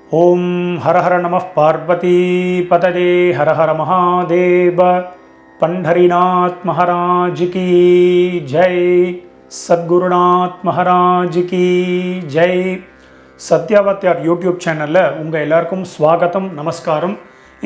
ओम हर हर नमः पार्वती पतये हर हर महादेव। पंढरीनाथ महाराज की जय। सद्गुरुनाथ महाराज की जय। சத்யாவத்யார் யூடியூப் சேனலில் உங்கள் எல்லாருக்கும் ஸ்வாகத்தம் நமஸ்காரம்.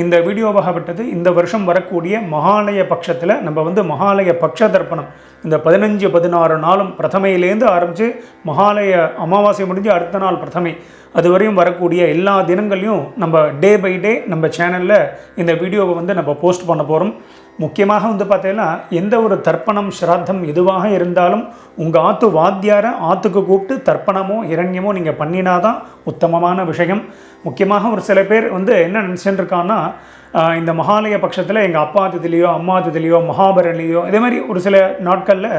இந்த வீடியோவாகப்பட்டது இந்த வருஷம் வரக்கூடிய மகாலய பட்சத்தில் நம்ம மகாலய பட்ச தர்ப்பணம் இந்த 15-16 நாளும் பிரதமையிலேருந்து ஆரம்பித்து மகாலய அமாவாசை முடிஞ்சு அடுத்த நாள் பிரதமை அதுவரையும் வரக்கூடிய எல்லா தினங்களையும் நம்ம டே பை டே நம்ம சேனலில் இந்த வீடியோவை நம்ம போஸ்ட் பண்ண போகிறோம். முக்கியமாக பார்த்தீங்கன்னா எந்த ஒரு தர்ப்பணம் ஸ்ராத்தம் எதுவாக இருந்தாலும் உங்கள் ஆற்று வாத்தியாரை ஆற்றுக்கு கூப்பிட்டு தர்ப்பணமோ இரண்யமோ நீங்கள் பண்ணினாதான் உத்தமமான விஷயம். முக்கியமாக ஒரு சில பேர் என்ன நினச்சிட்டு இருக்கான்னா, இந்த மகாலய பட்சத்தில் எங்கள் அப்பா திதிலையோ அம்மா திதிலையோ மகாபரணிலையோ இதே மாதிரி ஒரு சில நாட்களில்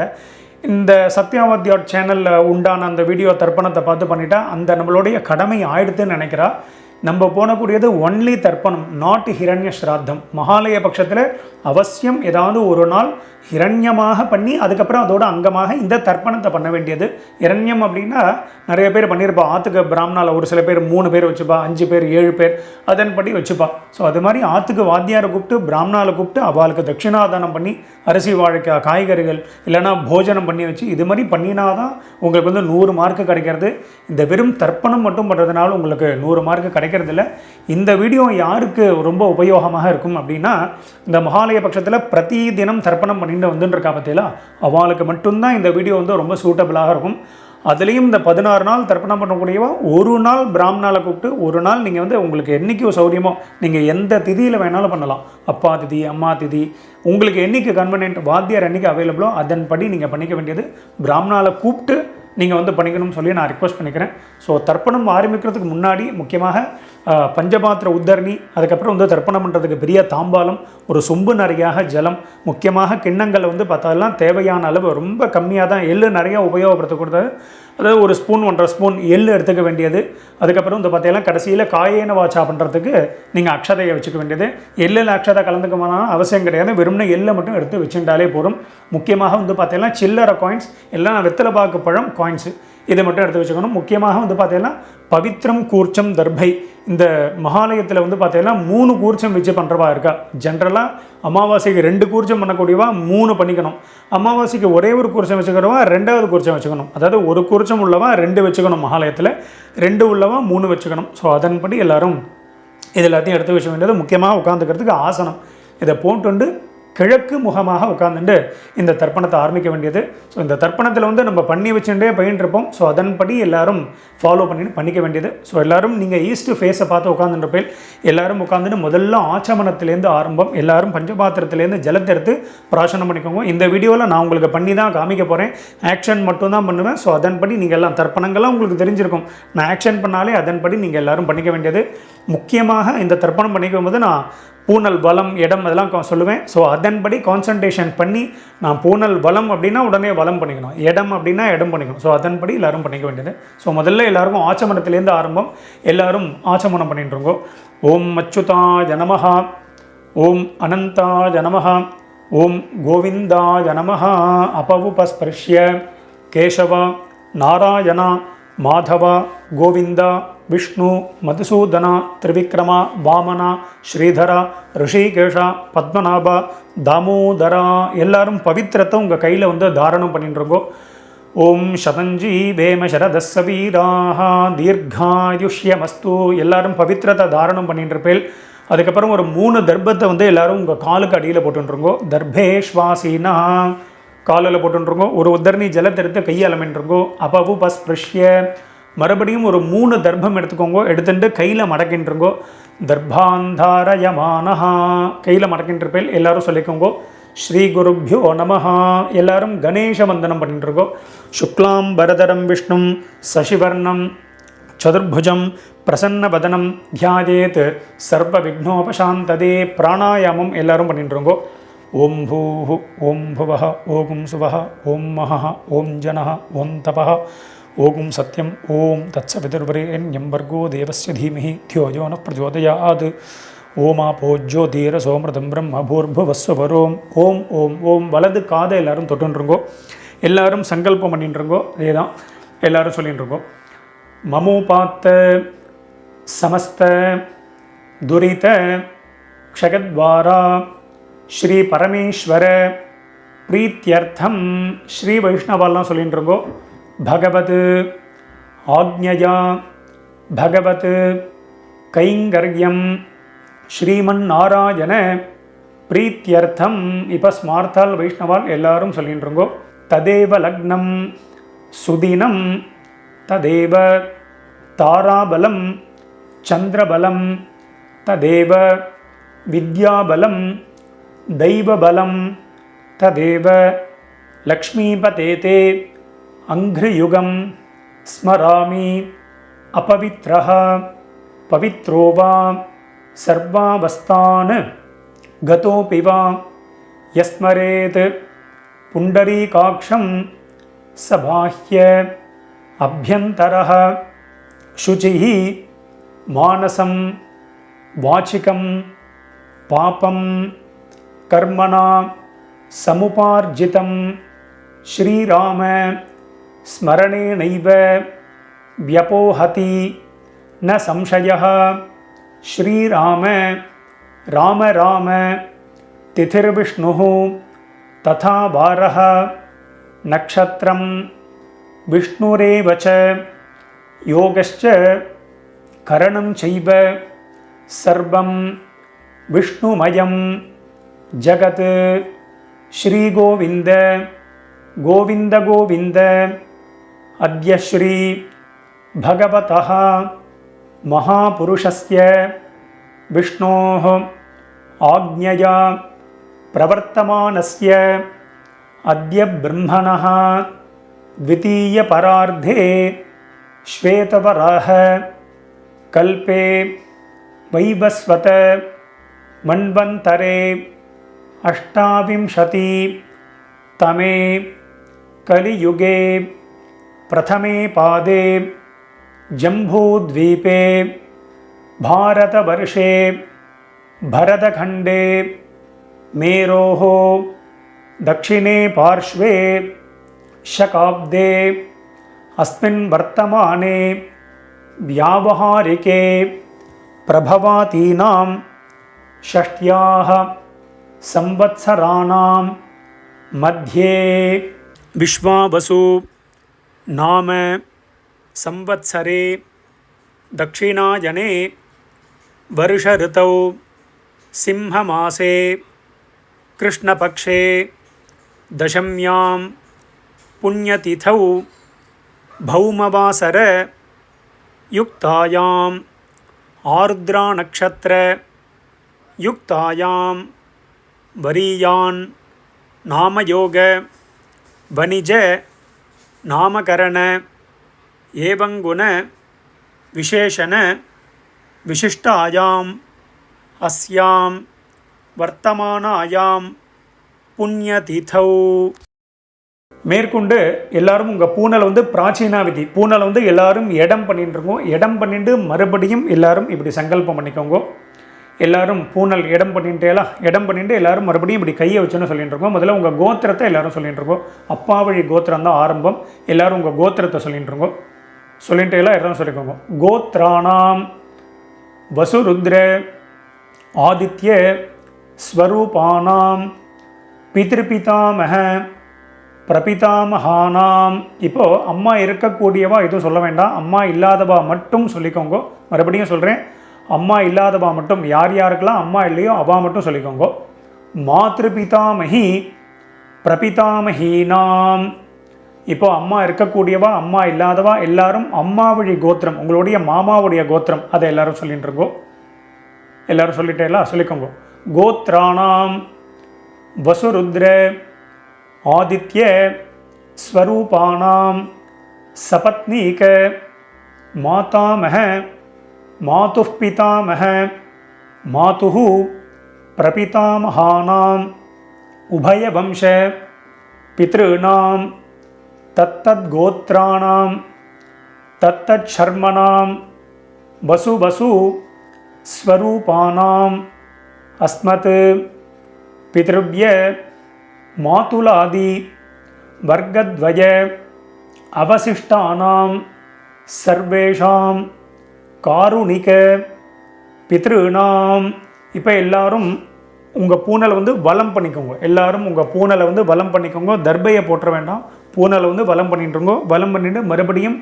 இந்த சத்யாவத்யார் சேனலில் உண்டான அந்த வீடியோ தர்ப்பணத்தை பார்த்து பண்ணிட்டா அந்த நம்மளுடைய கடமை ஆயிடுதுன்னு நினைக்கிறா. நம்ம போனக்கூடியது ஒன்லி தர்ப்பணம், நாட் ஹிரண்ய ஸ்ராத்தம். மகாலய பட்சத்தில் அவசியம் ஏதாவது ஒரு நாள் ஹிரண்யமாக பண்ணி அதுக்கப்புறம் அதோட அங்கமாக இந்த தர்ப்பணத்தை பண்ண வேண்டியது. இரண்யம் அப்படின்னா நிறைய பேர் பண்ணியிருப்பா. ஆற்றுக்கு பிராமணாவில் ஒரு சில பேர் 3 பேர் வச்சுப்பா, 5 பேர் 7 பேர் அதன்படி வச்சுப்பா. ஸோ அது மாதிரி ஆற்றுக்கு வாத்தியாரை கூப்பிட்டு பிராமணாவில் கூப்பிட்டு அவளுக்கு தட்சிணாதானம் பண்ணி அரிசி வாழைக்காய் காய்கறிகள் இல்லைனா போஜனம் பண்ணி வச்சு இது மாதிரி பண்ணினாதான் உங்களுக்கு 100 மார்க்கு கிடைக்கிறது. இந்த வெறும் தர்ப்பணம் மட்டும் பண்ணுறதுனால உங்களுக்கு 100 மார்க்கு கிடைக்கிறதில்ல. இந்த வீடியோ யாருக்கு ரொம்ப உபயோகமாக இருக்கும் அப்படின்னா, இந்த மகாலய பட்சத்தில் பிரதி தினம் தர்ப்பணம் பண்ணிட்டு வந்துருக்கா பார்த்தீங்களா, அவளுக்கு மட்டும்தான் இந்த வீடியோ ரொம்ப சூட்டபிளாக இருக்கும். அதுலேயும் இந்த 16 நாள் தர்ப்பணம் பண்ணக்கூடியவா ஒரு நாள் பிராமணால கூப்பிட்டு ஒரு நாள் நீங்கள் உங்களுக்கு என்றைக்கு சௌரியமோ நீங்கள் எந்த திதியில் வேணாலும் பண்ணலாம். அப்பா திதி அம்மா திதி உங்களுக்கு என்றைக்கு கன்வீனியன்ட் வாத்தியார் என்றைக்கு அவைலபிளோ அதன்படி நீங்கள் பண்ணிக்க வேண்டியது. பிராமணால கூப்பிட்டு நீங்கள் பண்ணிக்கணும்னு சொல்லி நான் ரிக்வெஸ்ட் பண்ணிக்கிறேன். ஸோ தர்ப்பணம் ஆரம்பிக்கிறதுக்கு முன்னாடி முக்கியமாக பஞ்சபாத்திர உத்தரணி, அதுக்கப்புறம் தர்ப்பணம் பண்ணுறதுக்கு பெரிய தாம்பாலம், ஒரு சொம்பு நிறையாக ஜலம், முக்கியமாக கிண்ணங்களை பார்த்தாலாம் தேவையான அளவு ரொம்ப கம்மியாக தான், எள்ளு நிறையா உபயோகப்படுத்தக்கூடாது. அதாவது ஒரு ஸ்பூன் 1.5 ஸ்பூன் எள்ளு எடுத்துக்க வேண்டியது. அதுக்கப்புறம் பார்த்தீங்கன்னா கடைசியில் காயேன வாச்சா பண்ணுறதுக்கு நீங்கள் அக்ஷதையை வச்சுக்க வேண்டியது. எள்ளில் அக்ஷதை கலந்துக்கமான அவசியம் கிடையாது, வெறும்னா எள்ளை மட்டும் எடுத்து வச்சுட்டாலே போதும். முக்கியமாக பார்த்தீங்கன்னா சில்லறை காயின்ஸ் எல்லாம் வெத்தலை பாக்கு பழம் காயின்ஸு இதை மட்டும் எடுத்து வச்சுக்கணும். முக்கியமாக பார்த்தீங்கன்னா பவித்ரம் கூர்ச்சம் தர்பை. இந்த மகாலயத்தில் பார்த்தீங்கன்னா 3 கூர்ச்சம் வச்சு பண்ணுறவா இருக்கா. ஜென்ரலாக அமாவாசைக்கு 2 கூர்ச்சம் பண்ணக்கூடியவா 3 பண்ணிக்கணும். அமாவாசைக்கு ஒரே ஒரு கூர்ச்சம் வச்சுக்கிறவா 2வது கூர்ச்சம் வச்சுக்கணும். அதாவது ஒரு கூர்ச்சம் உள்ளவா 2 வச்சுக்கணும், மகாலயத்தில் 2 உள்ளவா 3 வச்சுக்கணும். ஸோ அதன்படி எல்லோரும் இது எல்லாத்தையும் எடுத்து வச்ச வேண்டியது. முக்கியமாக உட்காந்துக்கிறதுக்கு ஆசனம் இதை போட்டு கிழக்கு முகமாக உட்காந்துட்டு இந்த தர்ப்பணத்தை ஆரம்பிக்க வேண்டியது. ஸோ இந்த தர்ப்பணத்தில் நம்ம பண்ணி வச்சுட்டே பயின்றிருப்போம். ஸோ அதன்படி எல்லோரும் ஃபாலோ பண்ணிக்க வேண்டியது. ஸோ எல்லோரும் நீங்கள் ஈஸ்ட் ஃபேஸை பார்த்து உட்காந்துருப்பேன். எல்லோரும் உட்காந்துட்டு முதல்ல ஆச்சமனத்திலேருந்து ஆரம்பம். எல்லோரும் பஞ்சபாத்திரத்துலேருந்து ஜலத்தை எடுத்து பிராசனம் பண்ணிக்கோங்க. இந்த வீடியோவில் நான் உங்களுக்கு பண்ணி தான் காமிக்க போகிறேன், ஆக்ஷன் மட்டும்தான் பண்ணுவேன். ஸோ அதன்படி நீங்கள் எல்லாம் தர்ப்பணங்கள்லாம் உங்களுக்கு தெரிஞ்சிருக்கும். நான் ஆக்ஷன் பண்ணாலே அதன்படி நீங்கள் எல்லோரும் பண்ணிக்க வேண்டியது. முக்கியமாக இந்த தர்ப்பணம் பண்ணிக்கும் போது நான் பூனல் வலம் இடம் அதெல்லாம் சொல்லுவேன். ஸோ அதன்படி கான்சன்ட்ரேஷன் பண்ணி நான் பூனல் வலம் அப்படின்னா உடனே வலம் பண்ணிக்கணும், இடம் அப்படின்னா இடம் பண்ணிக்கணும். ஸோ அதன்படி எல்லோரும் பண்ணிக்க வேண்டியது. ஸோ முதல்ல எல்லாருக்கும் ஆச்சமனத்திலேருந்து ஆரம்பம். எல்லோரும் ஆச்சமனம் பண்ணிட்டுருங்கோ. ஓம் அச்சுதாய நமஹ, ஓம் அனந்தாய நமஹ, ஓம் கோவிந்தாய நமஹ. அபவுபஸ்பர்ஷ்ய கேசவ நாராயண மாதவ கோவிந்தா விஷ்ணு மதுசூதன திரிவிக்ரமா வாமனா ஸ்ரீதரா ரிஷிகேஷா பத்மநாபா தாமோதரா. எல்லாரும் பவித்திரத்தை உங்கள் கையில் தாரணம் பண்ணிட்டுருங்கோ. ஓம் சதஞ்சி வேம சரதஸ்ஸ வீராஹ தீர்காயுஷ்யமஸ்து. எல்லாரும் பவித்திரத்தை தாரணம் பண்ணிட்டுருப்பேன். அதுக்கப்புறம் ஒரு 3 தர்ப்பத்தை எல்லாரும் உங்கள் காலுக்கு அடியில் போட்டுருங்கோ. தர்பேஷ்வாசீனா காலில் போட்டுருங்கோ. ஒரு உத்தரணி ஜலத்தை எடுத்து கையால் அமைன்றிருங்கோ. அப்பவு பஸ்பிருஷ்ய மறுபடியும் ஒரு 3 தர்ப்பம் எடுத்துக்கோங்க. எடுத்துட்டு கையில் மடக்கின்றிருங்கோ. தர்பாந்தாரயமானஹா கையில் மடக்கின்றிருப்பேன். எல்லாரும் சொல்லிக்கோங்கோ. ஸ்ரீ குருப்யோ நமஹா. எல்லாரும் கணேச வந்தனம் பண்ணிட்டுருக்கோம். சுக்லாம் பரதரம் விஷ்ணும் சசிவர்ணம் சதுர்புஜம் பிரசன்னவதனம் தியாயேத் சர்வ விக்னோபசாந்ததே. பிராணாயாமம் எல்லாரும் பண்ணிட்டுருங்கோ. ஓம் பூஹு ஓம் புவஹ ஓம் சுவஹ ஓம் மஹ ஓம் ஜனஹ ஓம் தபஹ ஓம் சத்யம் ஓம் தத்சவிதுர்வரேண்யம் வர்கோ தேவஸ்ய தீமஹி தியோ யோ ந பிரச்சோதயாத். ஓமாபோ ஜோதிரசோமிருதம் பிரம்ம பூர்புவஸ்வரோம். ஓம் ஓம் ஓம். வலது காதை எல்லாரும் தொட்டுருங்கோ. எல்லாரும் சங்கல்பம் பண்ணிட்டுருங்கோ. அதே தான் எல்லாரும் சொல்லிட்டுருங்கோ. மமோபாத்த समस्त दुरित क्षगद्वारा श्री परमेश्वर प्रीत्यर्थम श्री वैष्णवाल सोल्लिंट्रुंगो भगवत आज्ञया भगवत कैंगर्यम श्रीमन्नारायण प्रीत्यर्थम इप स्मार्ताल वैष्णवाल एल्लारुम सोल्लिंट्रुंगो तदेव लग्नम सुदिनम तदेव ताराबलम चंद्रबलम तदेव विद्याबलम दैवबलम तदेव लक्ष्मीपतेते अंघ्रियुगम स्मरामि अपवित्रः पवित्रो वा सर्वावस्थान् गतोऽपि वा यस्मरेत् पुण्डरीकाक्षं स बाह्य अभ्यन्तरः शुचिः मानसं वाचिकं पापं कर्मणा समुपार्जितं श्रीराम स्मरणेनैव व्यपोहति न संशयः श्रीराम राम राम तिथिर्विष्णुः तथा वारः नक्षत्रं विष्णुरेव च योगश्च करणं चैव सर्वं विष्णुमयं जगत् श्रीगोविन्द गोविन्द गोविन्द अद्य श्री भगवतः महापुरुषस्य विष्णोः आज्ञया प्रवर्तमानस्य अद्य ब्रह्मणः द्वितीयपरार्धे श्वेतवराह कल्पे वैवस्वत मन्वन्तरे अष्टाविंशति तमे कलियुगे प्रथमे पादे जम्बूद्वीपे भारतवर्षे भरतखण्डे मेरोः दक्षिणे पार्श्वे शकाब्दे अस्मिन् वर्तमाने व्यावहारिके प्रभवातीनां षष्ट्याः संवत्सराणां मध्ये विश्वावसु नाम संवत्सरे दक्षिणायने वर्ष ऋतौ सिंहमासे कृष्णपक्षे दशम्यां पुण्यतिथौ भौमवासर युक्तायां आर्द्रानक्षत्र युक्तायां वरीयान् नामयोग वनिज नामकरण एवं गुण विशेषण विशिष्टायां अस्यां वर्तमानायां पुण्यतिथौ மேற்கொண்டு எல்லாரும் உங்கள் பூனலை வந்து பிராச்சீனா விதி பூனலை வந்து எல்லாரும் இடம் பண்ணிட்டுருக்கோம். இடம் பண்ணிட்டு மறுபடியும் எல்லாரும் இப்படி சங்கல்பம் பண்ணிக்கோங்க. எல்லாரும் பூனல் இடம் பண்ணிட்டேலாம் இடம் பண்ணிட்டு எல்லாரும் மறுபடியும் இப்படி கையை வச்சுன்னு சொல்லிட்டு இருக்கோம். முதல்ல உங்கள் கோத்திரத்தை எல்லாரும் சொல்லிட்டு இருக்கோம். அப்பா வழி கோத்திரம் தான் ஆரம்பம். எல்லாரும் உங்கள் கோத்திரத்தை சொல்லிட்டு இருக்கோம். சொல்லிட்டு எல்லாம் எல்லாரும் சொல்லிக்கோங்க. கோத்ராணாம் வசுருத்ர ஆதித்ய ஸ்வரூபானாம் பித்ருபிதாமக பிரபிதாமகானாம். இப்போது அம்மா இருக்கக்கூடியவா எதுவும் சொல்ல வேண்டாம். அம்மா இல்லாதவா மட்டும் சொல்லிக்கோங்க. மறுபடியும் சொல்கிறேன், அம்மா இல்லாதவா மட்டும், யார் யாருக்கெல்லாம் அம்மா இல்லையோ அவா மட்டும் சொல்லிக்கோங்க. மாத்ருபிதாமகி பிரபிதாமகீனாம். இப்போது அம்மா இருக்கக்கூடியவா அம்மா இல்லாதவா எல்லாரும் அம்மா வழி கோத்திரம், உங்களுடைய மாமாவுடைய கோத்திரம், அதை எல்லாரும் சொல்லிட்டு இருக்கோ. எல்லாரும் சொல்லிட்டேலாம் சொல்லிக்கோங்க. கோத்ராணாம் வசுருத்ர ஆதித்ய ஸ்வரூபானாம் சபத்னீக மாதாமக மாதுः பிதாமக மாதுः பிரபிதாமகானாம் உபயவம்ச பித்ருணாம் தத்தத்கோத்ராணாம் தத்தச்சர்மணாம் வசு வசு ஸ்வரூபானாம் அஸ்மத் பித்ருவ்ய மாதுலாதி வர்க்கத்வய அவசிஷ்டானாம் சர்வேஷாம் காருணிக பித்ருணாம். இப்போ எல்லாரும் உங்கள் பூனலை வந்து வலம் பண்ணிக்கோங்க. எல்லாரும் உங்கள் பூனலை வந்து வலம் பண்ணிக்கோங்க. தர்பையை போட்டுற வேண்டாம். பூனலை வந்து வலம் பண்ணிட்டுருங்கோ. வலம் பண்ணிட்டு மறுபடியும்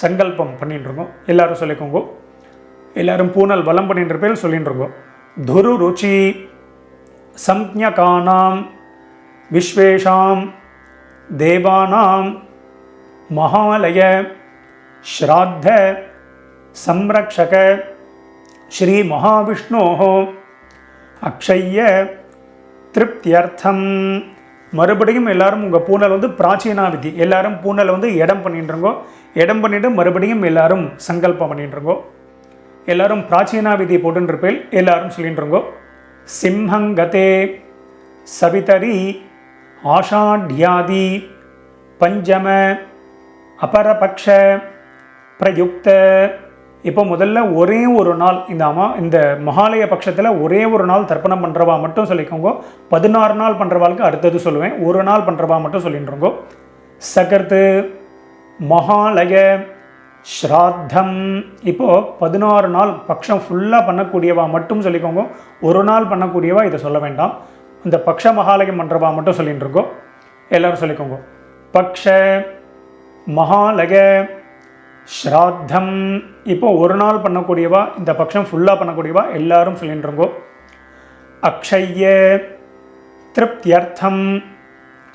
சங்கல்பம் பண்ணிட்டுருங்கோ. எல்லாரும் சொல்லிக்கோங்க. எல்லாரும் பூனல் வலம் பண்ணின்ற பேர் சொல்லிட்டுருங்கோ. துரு ருச்சி சம்ஞகானாம் விஸ்வேஷாம் தேவானாம் மகாலய ஸ்ராத்த சம்ரக்ஷக ஸ்ரீ மகாவிஷ்ணோஹோ அக்ஷய்ய திருப்தியர்த்தம். மறுபடியும் எல்லாரும் உங்கள் பூனல் வந்து பிராச்சீனா விதி. எல்லாரும் பூனலை வந்து இடம் பண்ணிட்டுருங்கோ. இடம் பண்ணிவிட்டு மறுபடியும் எல்லாரும் சங்கல்பம் பண்ணிட்டுருங்கோ. எல்லாரும் பிராச்சீனா விதி போட்டுருப்பேன். எல்லாரும் சொல்லிட்டுருங்கோ. சிம்ஹங்கதே சவிதரி ஆஷாட்யாதி பஞ்சம அபரபக்ஷ பிரயுக்த. இப்போ முதல்ல ஒரே ஒரு நாள் இந்த மகாலய பட்சத்தில் ஒரே ஒரு நாள் தர்ப்பணம் பண்ணுறவா மட்டும் சொல்லிக்கோங்க. 16 நாள் பண்ணுறவாளுக்கு அடுத்தது சொல்லுவேன். ஒரு நாள் பண்ணுறவா மட்டும் சொல்லிட்டுருங்கோ. சகர்த்து மகாலய ஸ்ராத்தம். இப்போது 16 நாள் பட்சம் ஃபுல்லாக பண்ணக்கூடியவா மட்டும் சொல்லிக்கோங்க. ஒரு நாள் பண்ணக்கூடியவா இதை சொல்ல வேண்டாம். இந்த பக்ஷ மகாலயம் பண்ணுறவா மட்டும் சொல்லிட்டுருக்கோ. எல்லோரும் சொல்லிக்கோங்க. பக்ஷ மகாலய ஸ்ராத்தம். இப்போ ஒரு நாள் பண்ணக்கூடியவா, இந்த பட்சம் ஃபுல்லாக பண்ணக்கூடியவா எல்லாரும் சொல்லிட்டுருங்கோ. அக்ஷய்ய திருப்தியர்த்தம்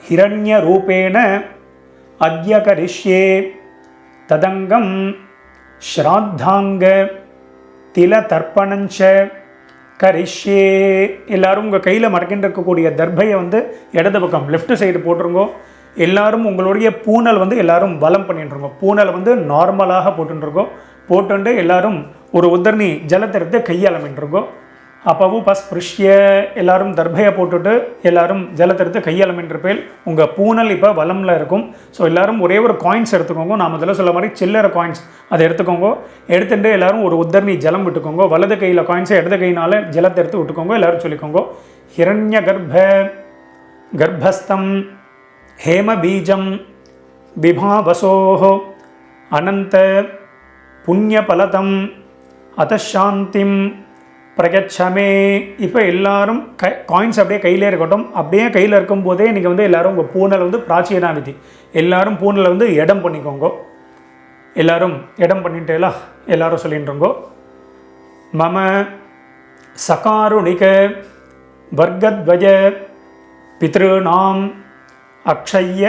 ஹிரண்ய ரூபேண அத்ய கரிஷ்யே ததங்கம் ஸ்ராத்தாங்க தில தர்ப்பணஞ்ச கரிஷ்யே. எல்லாரும் உங்கள் கையில் மடக்கிட்டு இருக்கக்கூடிய தர்பையை வந்து இடது பக்கம் லெஃப்ட் சைடு போட்டுருங்கோ. எல்லாரும் உங்களுடைய பூனல் வந்து எல்லாரும் வலம் பண்ணிட்டுருங்கோ. பூனலை வந்து நார்மலாக போட்டுருங்கோ. போட்டுண்டு எல்லாரும் ஒரு உத்தரணி ஜலத்தை எடுத்து கையாளமின்றிருங்கோ. அப்பவும் பஸ்பிருஷ்ய எல்லாரும் தர்பையை போட்டுட்டு எல்லாரும் ஜலத்தை எடுத்து கையாளமின்றிருப்பேன். உங்கள் பூனல் இப்போ வலமில் இருக்கும். ஸோ எல்லாரும் ஒரே ஒரு காயின்ஸ் எடுத்துக்கோங்க. நான் முதல்ல சொல்ல மாதிரி சில்லறை காயின்ஸ் அதை எடுத்துக்கோங்க. எடுத்துட்டு எல்லாரும் ஒரு உத்தரணி ஜலம் விட்டுக்கோங்க. வலது கையில் காயின்ஸை இடது கையினால் ஜலத்தை எடுத்து விட்டுக்கோங்க. எல்லாரும் சொல்லிக்கோங்க. ஹிரண்ய கர்ப்பஸ்தம் ஹேமபீஜம் விபாவசோஹோ அனந்த புண்ணியபலதம் அதசாந்திம் பிரகச்சமே. இப்போ எல்லாரும் காயின்ஸ் அப்படியே கையிலே இருக்கட்டும். அப்படியே கையில் இருக்கும்போதே நீங்கள் வந்து எல்லோரும் உங்கள் பூனலை வந்து பிராச்சீனா விதி. எல்லாரும் பூனலை வந்து இடம் பண்ணிக்கோங்க. எல்லாரும் இடம் பண்ணிட்டேலா எல்லாரும் சொல்லிட்டுருங்கோ. மம சகாருணிக வர்க்கத்வய பித்ருணாம் அக்ஷய்ய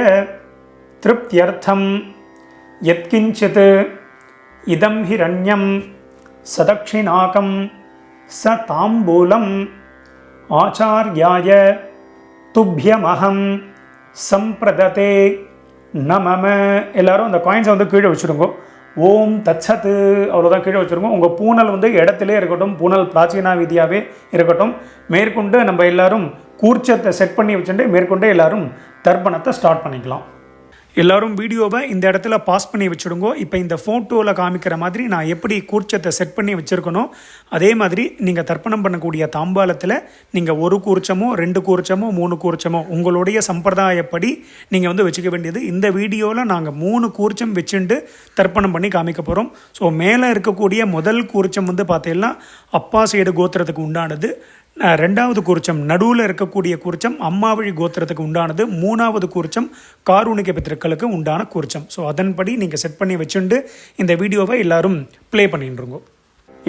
திருப்தியர்த்தம் யத்கிஞ்சித் இதம் ஹிரண்யம் சதக்ஷிணாகம் ச தாம்பூலம் ஆச்சார்யாய துப்யமஹம் சம்பிரததே நமம. எல்லாரும் அந்த காயின்ஸை வந்து கீழே வச்சுடுங்க. ஓம் தத்சத்து அவ்வளோதான் கீழே வச்சுருங்க. உங்கள் பூனல் வந்து இடத்துலே இருக்கட்டும். பூனல் பிராச்சீனா விதியாகவே இருக்கட்டும். மேற்கொண்டு நம்ம எல்லாரும் கூர்ச்சத்தை செட் பண்ணி வச்சுட்டு மேற்கொண்டு எல்லாரும் தர்ப்பணத்தை ஸ்டார்ட் பண்ணிக்கலாம். எல்லோரும் வீடியோவை இந்த இடத்துல பாஸ் பண்ணி வச்சுடுங்க. இப்போ இந்த ஃபோட்டோவில் காமிக்கிற மாதிரி நான் எப்படி கூர்ச்சத்தை செட் பண்ணி வச்சுருக்கணும் அதே மாதிரி நீங்கள் தர்ப்பணம் பண்ணக்கூடிய தாம்பாலத்தில் நீங்கள் 1 கூர்ச்சமோ 2 கூர்ச்சமோ 3 கூர்ச்சமோ உங்களுடைய சம்பிரதாயப்படி நீங்கள் வந்து வச்சுக்க வேண்டியது. இந்த வீடியோவில் நாங்கள் 3 கூர்ச்சம் வச்சுட்டு தர்ப்பணம் பண்ணி காமிக்க போகிறோம். ஸோ மேலே இருக்கக்கூடிய முதல் கூர்ச்சம் வந்து பார்த்தீங்கன்னா அப்பா சைடு கோத்திரத்துக்கு உண்டானது. 2வது கூர்ச்சம் நடுவில் இருக்கக்கூடிய கூர்ச்சம் அம்மாவழி கோத்திரத்துக்கு உண்டானது. 3வது கூர்ச்சம் காருணிக பித்திருக்களுக்கு உண்டான கூர்ச்சம். ஸோ அதன்படி நீங்கள் செட் பண்ணி வச்சுட்டு இந்த வீடியோவை எல்லாரும் ப்ளே பண்ணிட்டுருங்க.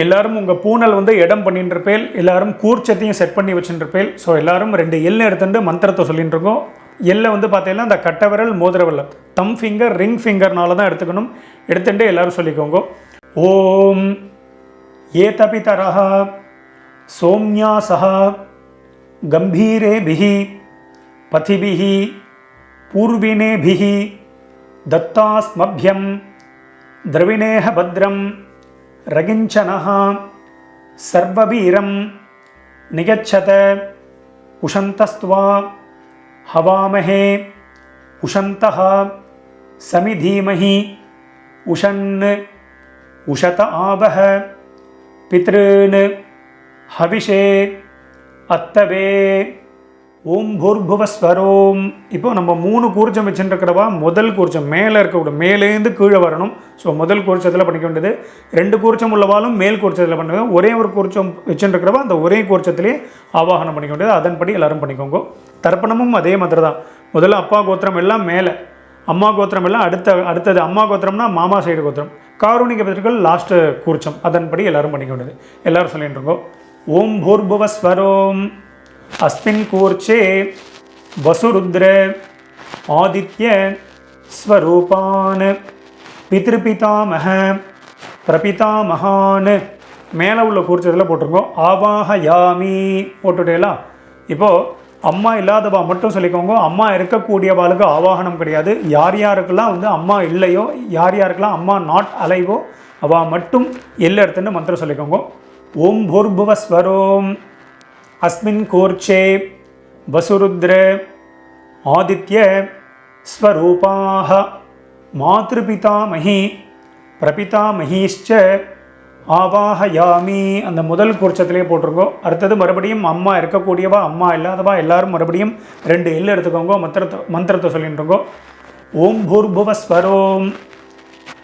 எல்லாரும் உங்கள் பூனல் வந்து இடம் பண்ணிட்டுருப்பேல். எல்லாரும் கூர்ச்சத்தையும் செட் பண்ணி வச்சுருப்பேல். ஸோ எல்லாரும் 2 எல்லை எடுத்துட்டு மந்திரத்தை சொல்லிட்டு இருக்கோம். எல்லை வந்து பார்த்தீங்கன்னா இந்த கட்டை விரல் மோதிர விரல் தம் ஃபிங்கர் ரிங் ஃபிங்கர்னால தான் எடுத்துக்கணும். எடுத்துட்டு எல்லாரும் சொல்லிக்கோங்க. ஓம் ஏதபிதரஹ சோம்யாசஹ கம்பீரேபிஹி பதிபிஹி பூர்வினேபிஹி தத்தாஸ்மப்யம் திரவிணேஹ பத்ரம் ரகிஞ்சனஹ சர்வவீரம் நிகச்சத உஷந்தஸ்த்வா ஹவாமஹே உஷந்தஹ சமிதீமஹி உஷன் உஷத ஆவஹ பித்ருன் ஹவிஷே அத்தவே. ஓம் பூர்புவஸ்வரோம். இப்போ நம்ம 3 கூர்ச்சம் வச்சுருக்கிறவா முதல் கூர்ச்சம் மேலே இருக்கக்கூடாது, மேலேருந்து கீழே வரணும். ஸோ முதல் கூர்ச்சத்தில் பண்ணிக்க வேண்டியது. 2 கூர்ச்சம் உள்ளவாலும் மேல் கூர்ச்சத்தில் பண்ணுவேன். ஒரே ஒரு கூர்ச்சம் வச்சுருக்கிறவா அந்த ஒரே கூர்ச்சத்திலே ஆவாகனம் பண்ணிக்க வேண்டியது. அதன்படி எல்லோரும் பண்ணிக்கோங்க. தர்ப்பணமும் அதே மாதிரி தான். முதல்ல அப்பா கோத்திரம் எல்லாம் மேலே, அம்மா கோத்திரம் எல்லாம் அடுத்தது. அம்மா கோத்திரம்னா மாமா சைடு கோத்திரம். காரூணிக பிதர்கள் லாஸ்ட்டு கூர்ச்சம். அதன்படி எல்லோரும் பண்ணிக்க வேண்டியது. எல்லோரும் சொல்லிட்டு இருக்கோம். ஓம் பூர்புவஸ்வரோம். अस्मिन् कूर्चे वसुरुद्र आदित्य स्वरूपान् पितृपितामह प्रपितामहान् மேலே உள்ள கூர்ச்சத்தில் போட்டிருக்கோம். ஆவாஹயாமி போட்டுட்டேலாம். இப்போது அம்மா இல்லாதவா மட்டும் சொல்லிக்கோங்க. அம்மா இருக்கக்கூடியவாளுக்கு ஆவாகனம் கிடையாது. யார் யாருக்கெல்லாம் வந்து அம்மா இல்லையோ, யார் யாருக்கெல்லாம் அம்மா நாட் அலைவோ அவள் மட்டும் எல்லை எடுத்துன்னு மந்திரம் சொல்லிக்கோங்க. ஓம் பூர்புவஸ்வரோம். अस्मिन् कूर्चे वसुरुद्र आदित्य स्वरूपाः मातृपितामही प्रपितामहीश्च ஆவாஹயாமி. அந்த முதல் கூர்ச்சத்திலே போட்டிருக்கோம். அடுத்தது மறுபடியும் அம்மா இருக்கக்கூடியவா அம்மா இல்லாதவா எல்லாரும் மறுபடியும் 2 எல் எடுத்துக்கோங்க. மந்திரத்தை சொல்லிட்டுருக்கோ. ஓம் பூர்புவஸ்வரோம்.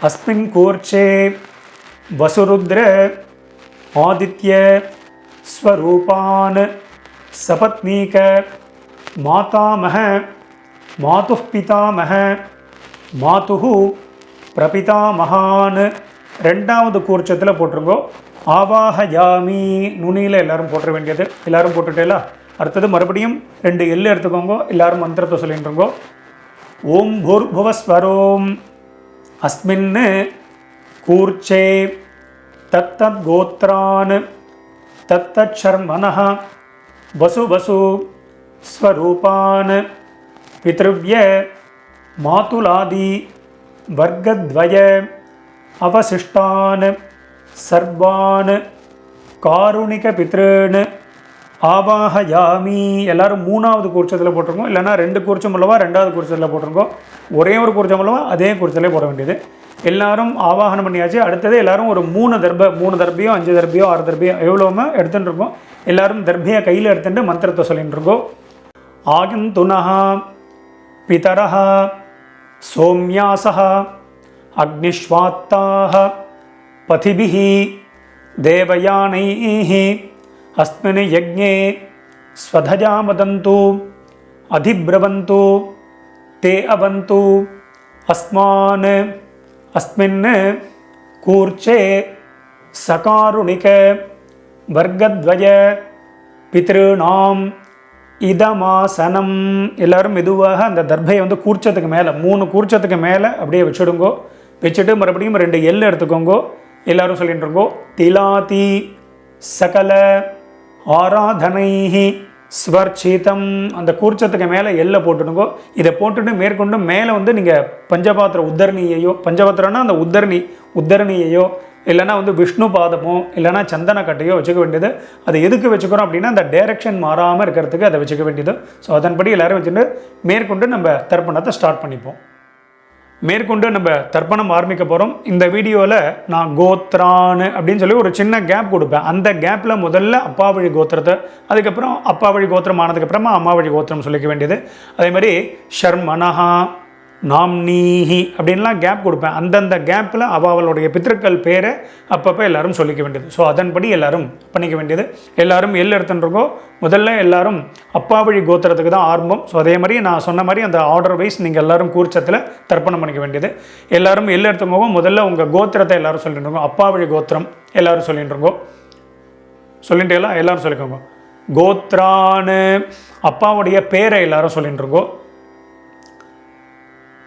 அஸ்மின் கூர்ச்சே வசுருத்ர ஆதித்ய ஸ்வரூபான் சபத்னீக மாதாமஹ மாதுः பிதாமஹ மாதுः பிரபிதாமகான். 2வது கூர்ச்சத்தில் போட்டிருங்கோ. ஆவாஹயாமி நுனியில் எல்லாரும் போட்டுற வேண்டியது. எல்லாரும் போட்டுட்டேலா. அடுத்தது மறுபடியும் 2 எல் எடுத்துக்கோங்க. எல்லாரும் மந்திரத்தை சொல்லிட்டுருங்கோ. ஓம் பூர்புவஸ்வரோம். அஸ்மின் கூர்ச்சே தத்தத் கோத்ரான் தத்தத் சர்மனஹ வசு வசு ஸ்வரூபான் பித்ருவ்ய மாதுலாதி வர்க்கத்வய அவசிஷ்டான் சர்வான் காருணிக பித்ருன் ஆவாஹயாமி. எல்லாரும் 3வது கூர்ச்சத்தில் போட்டிருக்கோம். இல்லைனா 2 கூர்ச்சம் உள்ளவா 2வது கூர்ச்சத்தில் போட்டிருக்கோம். ஒரே ஒரு கூர்ச்சம் உள்ளவா அதே கூர்ச்சத்திலே போட வேண்டியது. எல்லாரும் ஆவாகனம் பண்ணியாச்சு. அடுத்தது எல்லாரும் ஒரு 3 தர்பியோ 5 தர்பியோ 6 தர்பியோ எவ்வளோமே எடுத்துகிட்டு இருக்கோம். எல்லாரும் தர்பியை கையில் எடுத்துட்டு மந்திரத்தை சொல்லிட்டு இருக்கோம். ஆகந்துனஹ பிதரஹ சோம்யாசஹ அக்னிஷ்வாத்தாஹ பதிபிஹி தேவயானைஹ அஸ்மின் யஜ்ஞே ஸ்வதஜா வதந்து அதிப்ரவந்து தே அவந்து அஸ்மான் अस्मिन् कूर्चे सकारुणिक वर्गद्वय पितॄणाम இதமாசனம். எல்லாரும் மெதுவாக அந்த தர்பையை வந்து கூர்ச்சத்துக்கு மேலே 3 கூர்ச்சத்துக்கு மேலே அப்படியே வச்சுடுங்கோ. வச்சுட்டு மறுபடியும் 2 எல் எடுத்துக்கோங்கோ. எல்லாரும் சொல்லிட்டு இருக்கோ. திலாதி சகல ஆராதனைஹி ஸ்வர்ச்சிதம். அந்த கூர்ச்சத்துக்கு மேலே எல்லை போட்டுடுங்கோ. இதை போட்டுட்டு மேற்கொண்டு மேலே வந்து நீங்கள் பஞ்சபாத்திர உத்தரணியையோ, பஞ்சபாத்திரம்னா அந்த உத்தரணியையோ இல்லைனா வந்து விஷ்ணு பாதமோ இல்லைனா சந்தன கட்டையோ வச்சுக்க வேண்டியது. அதை எதுக்கு வச்சுக்கிறோம் அப்படின்னா அந்த டைரக்ஷன் மாறாமல் இருக்கிறதுக்கு அதை வச்சுக்க வேண்டியது. ஸோ அதன்படி எல்லோரும் வச்சுட்டு மேற்கொண்டு நம்ம தர்ப்பணத்தை ஸ்டார்ட் பண்ணிப்போம். மேற்கொண்டு நம்ம தர்ப்பணம் ஆரம்பிக்க போகிறோம். இந்த வீடியோவில் நான் கோத்ரான் அப்படின்னு சொல்லி ஒரு சின்ன கேப் கொடுப்பேன். அந்த கேப்பில் முதல்ல அப்பா வழி கோத்திரத்தை, அதுக்கப்புறம் அப்பா வழி கோத்திரம் ஆனதுக்கப்புறமா அம்மா வழி கோத்திரம் சொல்லிக்க வேண்டியது. அதே மாதிரி ஷர்மனஹா நாம்னீஹி அப்படின்லாம் கேப் கொடுப்பேன். அந்தந்த கேப்பில் அவளுடைய பித்திருக்கள் பேரை அப்பப்போ எல்லாரும் சொல்லிக்க வேண்டியது. ஸோ அதன்படி எல்லாரும் பண்ணிக்க வேண்டியது. எல்லாரும் எல் எடுத்துட்டுருக்கோ. முதல்ல எல்லாரும் அப்பா வழி கோத்திரத்துக்கு தான் ஆரம்பம். ஸோ அதே மாதிரி நான் சொன்ன மாதிரி அந்த ஆர்டர் வைஸ் நீங்கள் எல்லோரும் கூர்ச்சத்தில் தர்ப்பணம் பண்ணிக்க வேண்டியது. எல்லாரும் எல் எடுத்துக்கோங்க. முதல்ல உங்கள் கோத்திரத்தை எல்லோரும் சொல்லிட்டு இருக்கோம். அப்பா வழி கோத்திரம் எல்லோரும் சொல்லிட்டு இருக்கோம். சொல்லிட்டு எல்லோரும் சொல்லிக்கோங்க. கோத்ரான்னு அப்பாவுடைய பேரை எல்லாரும் சொல்லிட்டு இருக்கோம்.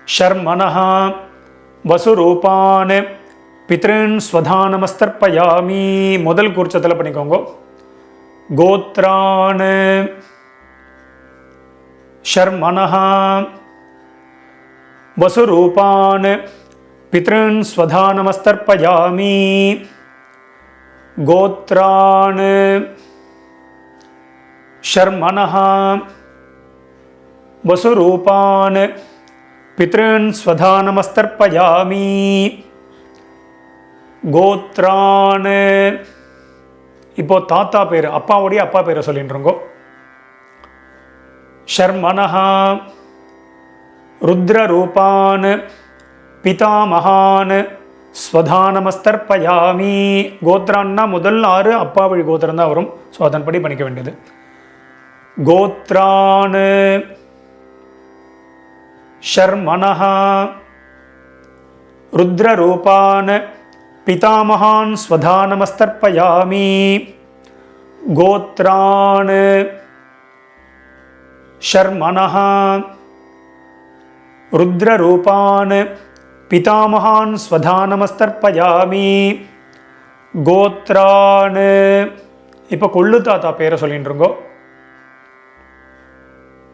शर्मनः वसुरूपान् पितॄन् स्वधानमस्तर्पयामि. முதல் கூர்ச்சத்தில் பண்ணிக்கோங்க. கோத்ரான் शर्मनः वसुरूपान् पितॄन् स्वधानमस्तर्पयामि. கோத்ரான் शर्मनः वसुरूपान् பித்ருன் ஸ்வதானமஸ்தர்ப்பயாமி. கோத்ரான் இப்போ தாத்தா பேர், அப்பாவுடைய அப்பா பேரை சொல்லிட்டு இருக்கோம். शर्मणः रुद्ररूपान् पितामहान् ஸ்வதானமஸ்தர்ப்பயாமி. கோத்ரான்னா முதல் 6 அப்பா வழி கோத்திரம் தான் வரும். ஸோ அதன்படி பண்ணிக்க வேண்டியது. கோத்ரான் ஷர்மணः ருத்ரரூபான் பிதாமகான் ஸ்வதானமஸ்தர்ப்பயாமி. கோத்ரான் ஷர்மணः ருத்ரரூபான் பிதாமகான் ஸ்வதானமஸ்தர்ப்பயாமி. கோத்ரான் இப்போ கொள்ளு தாத்தா பேரை சொல்லிட்டுருங்கோ.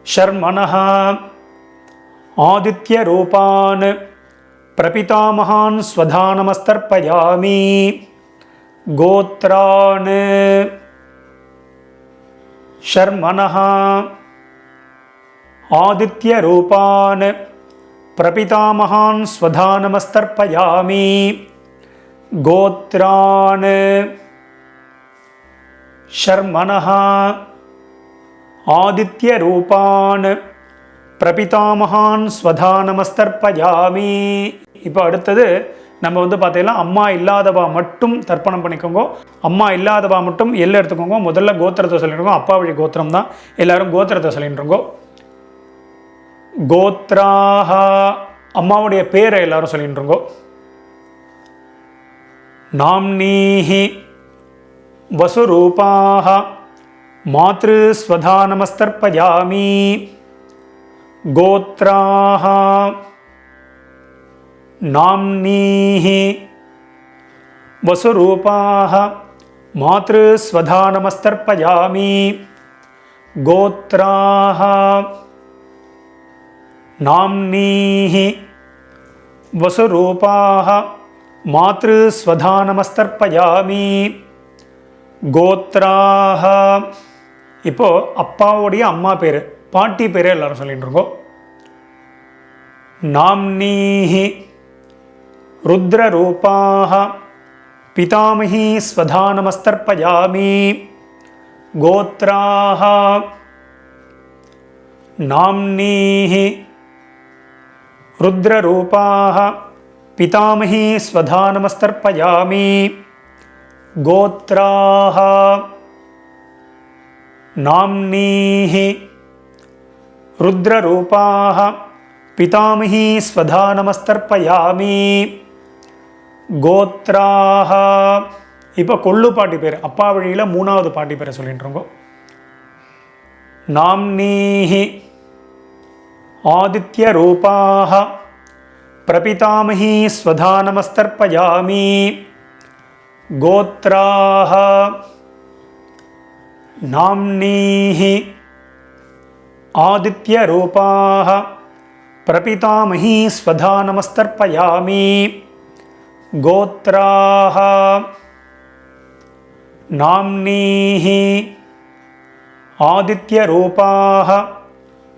ஷர்மணः ஆதித்ய ரூபான் பிரபிதாமகான் ஸ்வதானமஸ்தர்ப்பயாமி. கோத்ரான் ஷர்மணः ஆதித்ய ரூபான் பிரபிதாமகான் ஸ்வதானமஸ்தர்ப்பயாமி. கோத்ரான் ஷர்மணः ஆதித்ய ரூபான் பிரபிதாமகான் ஸ்வதானமஸ்தர்ப்பயாமி. இப்போ அடுத்தது நம்ம பார்த்தீங்கன்னா அம்மா இல்லாதவா மட்டும் தர்ப்பணம் பண்ணிக்கோங்க. அம்மா இல்லாதவா மட்டும் எல்லாம் எடுத்துக்கோங்க. முதல்ல கோத்திரத்தை சொல்லிட்டுருக்கோம். அப்பா வழி கோத்திரம் தான். எல்லாரும் கோத்திரத்தை சொல்லிட்டுருங்கோ. கோத்ராஹ அம்மாவுடைய பேரை எல்லாரும் சொல்லிட்டுருங்கோ. நாம்னீஹி வசுரூபாஹ மாத்ருஸ்வதானமஸ்தர்ப்பயாமி. கோத்ராஹ நாம்னீஹி வசுரூபாஹ மாத்ருஸ்வதானமஸ்தர்ப்பயாமி. கோத்ராஹ நாம்னீஹி வசுரூபாஹ மாத்ருஸ்வதானமஸ்தர்ப்பயாமி. கோத்ராஹ இப்போ அப்பாவுடைய அம்மா பேர், பாட்டி பேர் எல்லாரும் சொல்லிட்டு இருக்கோம். நாம்னீஹி ருத்ரரூபாஹ பிதாமஹி ஸ்வதானமஸ்தர்ப்பயாமி. கோத்ராஹ நாம்னீஹி ருத்ரரூபாஹ பிதாமஹி ஸ்வதானமஸ்தர்ப்பயாமி. கோத்ராஹ நாம்னீஹி ருத்ரரூபாஹ பிதாமஹி ஸ்வதானமஸ்தர்ப்பயாமி. கோத்ராஹ இப்போ கொள்ளு பாட்டி பேர், அப்பா வழியில் 3வது பாட்டி பேரை சொல்லிட்டுருங்கோ. நாம்னீஹி ஆதித்ய ரூபாஹ பிரபிதாமஹி ஸ்வதானமஸ்தர்ப்பயாமி. கோத்ராஹ நாம்னீஹி ஆதித்ய ரூபாஹ பிரபிதாமஹி ஸ்வதானமஸ்தர்ப்பயாமி. கோத்ராஹ நாம்னீஹி ஆதித்ய ரூபாஹ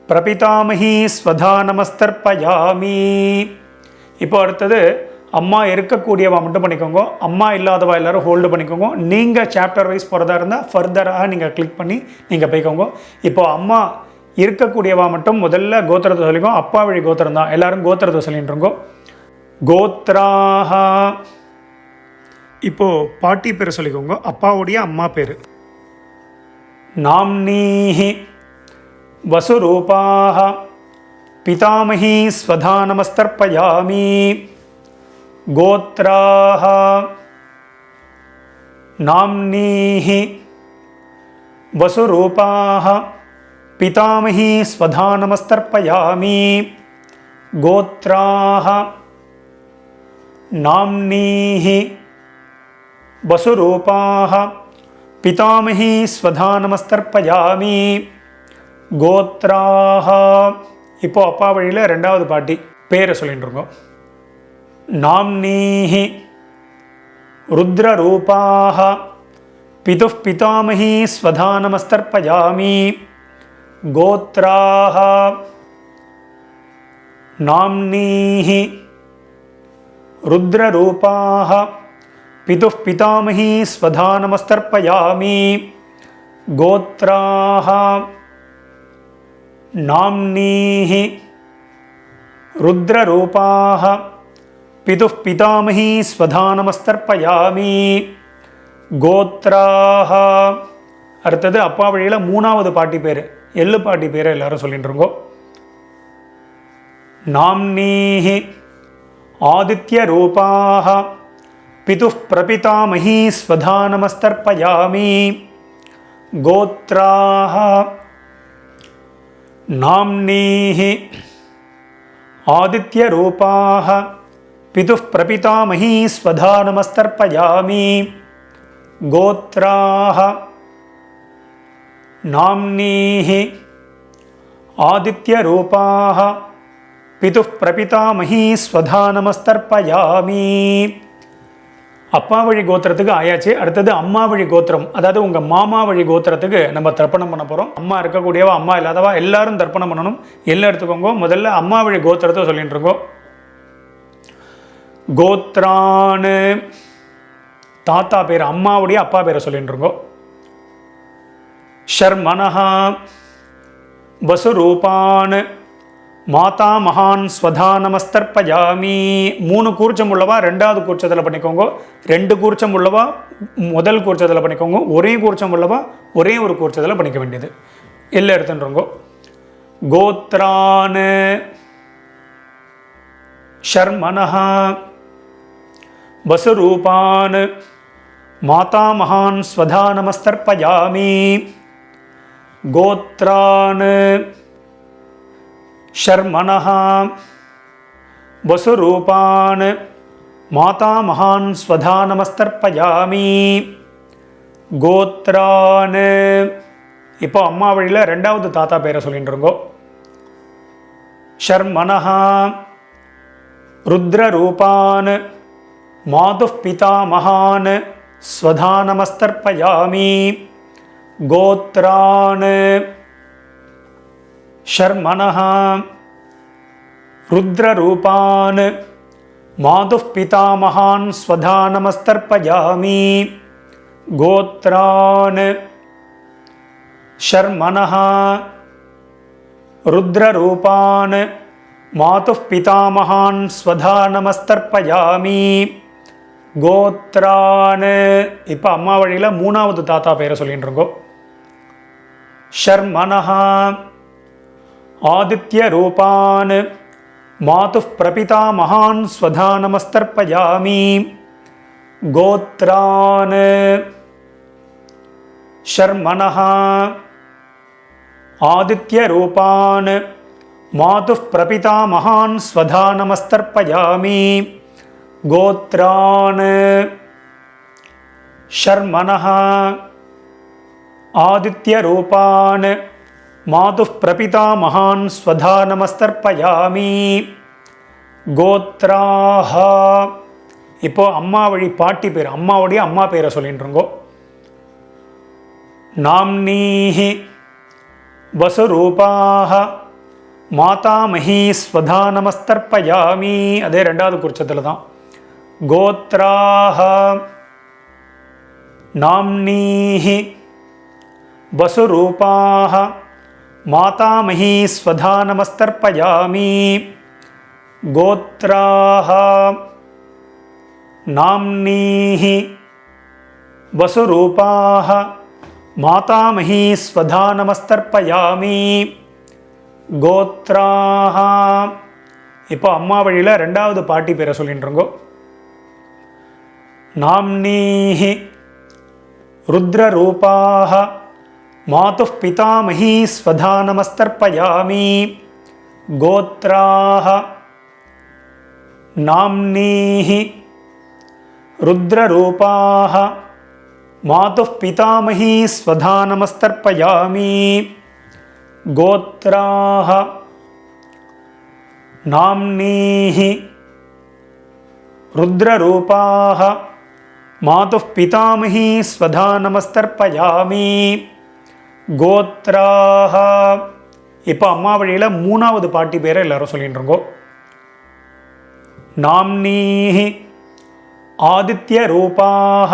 பிரபிதாமஹி ஸ்வதானமஸ்தர்ப்பயாமி. இப்போ அடுத்தது அம்மா இருக்கக்கூடியவா மட்டும் பண்ணிக்கோங்க. அம்மா இல்லாதவா எல்லாரும் ஹோல்டு பண்ணிக்கோங்க. நீங்கள் சாப்டர் வைஸ் போகிறதா இருந்தால் ஃபர்தராக நீங்கள் கிளிக் பண்ணி நீங்கள் போய்க்கோங்க. இப்போ அம்மா இருக்கக்கூடியவா மட்டும் முதல்ல கோத்திரத்தை சொல்லிக்கோ. அப்பா வழி கோத்திரம் தான், எல்லாரும் கோத்திரத்தை சொல்லிட்டு இருக்கோம். கோத்ராஹ இப்போது பாட்டி பேர் சொல்லிக்கோங்க, அப்பாவுடைய அம்மா பேர். நாம்னீஹி வசுரூபாஹ பிதாமஹி ஸ்வதானமஸ்தர்ப்பயாமி. கோத்ராஹ நாம்னீஹி வசுரூபாஹ பிதாமஹி ஸ்வதானமஸ்தர்ப்பயாமி. கோத்ராஹ நாம்னீஹி வசுரூபாஹ பிதாமஹி ஸ்வதானமஸ்தர்ப்பயாமி. கோத்ராஹ இப்போ அப்பா வழியில் 2வது பாட்டி பேரை சொல்லிட்டு இருக்கோம். நாம்னீஹி ருத்ரரூபாஹ பிதுः பிதாமஹி ஸ்வதானமஸ்தர்ப்பயாமி. கோத்ராஹ நாம்னீஹி ருத்ரரூபாஹ பிதுः பிதாமஹி ஸ்வதானமஸ்தர்ப்பயாமி. கோத்ராஹ नाम्नीः रुद्ररूपाः पितुः पितामही स्वधानमस्तर्पयामि கோத்ராஹ. அடுத்தது அப்பா வழியில் மூணாவது பாட்டி பேர், எள்ளு பாட்டி பேரை எல்லாரும் சொல்லிட்டு இருக்கோ. நாம்னீஹி ஆதித்ய ரூபாஹ பிதுः பிரபிதாமஹி ஸ்வதானமஸ்தர்ப்பயாமி கோத்ராஹ. நாம்னீஹி ஆதித்ய ரூபாஹ பிதுः பிரபிதாமஹி ஸ்வதானமஸ்தர்ப்பயாமி கோத்ராஹ. நாம்னீஹி ஆதித்ய ரூபாஹ பிதுः பிரபிதாமஹி ஸ்வதானமஸ்தர்ப்பயாமி. அப்பா வழி கோத்திரத்துக்கு ஆயாச்சு. அடுத்தது அம்மா வழி கோத்திரம், அதாவது உங்கள் மாமா வழி கோத்திரத்துக்கு நம்ம தர்ப்பணம் பண்ண போகிறோம். அம்மா இருக்கக்கூடியவா அம்மா இல்லாதவா எல்லாரும் தர்ப்பணம் பண்ணணும். எல்லாம் எடுத்துக்கோங்க. முதல்ல அம்மா வழி கோத்திரத்தை சொல்லிட்டு இருக்கோம். கோத்ரான்னு தாத்தா பேர், அம்மாவுடைய அப்பா பேரை சொல்லிட்டு இருக்கோம். ஷர்மனஹா வசுரூபான் மாதா மகான் ஸ்வதானமஸ்தர்ப்பயாமி. 3 கூர்ச்சம் உள்ளவா ரெண்டாவது கூர்ச்சத்தில் பண்ணிக்கோங்க. 2 கூர்ச்சம் உள்ளவா முதல் கூர்ச்சத்தில் பண்ணிக்கோங்க. ஒரே கூர்ச்சம் உள்ளவா ஒரே ஒரு கூர்ச்சத்தில் பண்ணிக்க வேண்டியது. எல்லாம் எடுத்துட்டுருங்கோ. கோத்ரான் ஷர்மனஹா வசுரூபான் மாதா மகான் ஸ்வதானமஸ்தர்ப்பயாமி கோத்ரான் ஷர்மனஹா வசுரூபான் மாதா மகான் ஸ்வதானமஸ்தர்ப்பயாமி கோத்ரான். இப்போ அம்மா வழியில் ரெண்டாவது தாத்தா பேரை சொல்லிட்டு இருக்கோம். ஷர்மனஹா ருத்ரரூபான் மாதுः பிதாமகான் ஸ்வதானமஸ்தர்ப்பயாமி கோத்ரான். ஷர்மனஹா ருத்ரரூபான் மாதுः பிதாமகான் ஸ்வதானமஸ்தர்ப்பயாமி கோத்ரான். ஷர்மனஹா ருத்ரரூபான் மாதுः பிதாமகான் ஸ்வதானமஸ்தர்ப்பயாமி கோத்ரான். இப்போ அம்மா வழியில் மூணாவது தாத்தா பேரை சொல்லிட்டு இருக்கோம். ஷர்மனஹா ஆதித்ய ரூபான் மாதுः பிரபிதாமகான் ஸ்வதானமஸ்தர்ப்பயாமி கோத்ரான். ஷர்மனஹா ஆதித்ய ரூபான் மாதுः பிரபிதாமகான் ஸ்வதானமஸ்தர்ப்பயாமி கோத்ரான். ஷர்மனஹா ஆதித்ய ரூபான் மாதுः பிரபிதாமகான் ஸ்வதானமஸ்தர்ப்பயாமி கோத்ராஹ. இப்போ அம்மா வழி பாட்டி பேர், அம்மாவுடைய அம்மா பேரை சொல்லிட்டு இருக்கோம். நாம்னீஹி வசுரூபாஹ மாதாமஹி ஸ்வதானமஸ்தர்ப்பயாமி. அதே ரெண்டாவது குறிச்சத்தில் தான். கோத்ராஹ நாம்னீஹி வசுரூபாஹ மாதாமஹி ஸ்வதானமஸ்தர்ப்பயாமி கோத்ராஹ. நாம்னீஹி வசுரூபாஹ மாதாமஹி ஸ்வதானமஸ்தர்ப்பயாமி கோத்ராஹ. இப்போ அம்மா வழியில் ரெண்டாவது பாட்டி பேரை சொல்லிட்டு இருக்கோ. நாம்னீஹி ருத்ரரூபாஹ மாதுः பிதாமஹி ஸ்வதானமஸ்தர்ப்பயாமி கோத்ராஹ. நாம்னீஹி ருத்ரரூபாஹ மாதுः பிதாமஹி ஸ்வதானமஸ்தர்ப்பயாமி கோத்ராஹ. நாம்னீஹி ருத்ரரூபாஹ மாதுः பிதாமஹி ஸ்வதானமஸ்தர்ப்பயாமி கோத்ராஹ. இப்போ அம்மா வழியில் மூணாவது பாட்டி பேரை எல்லாரும் சொல்லிட்டு இருக்கோ. நாம்னீஹி ஆதித்ய ரூபாஹ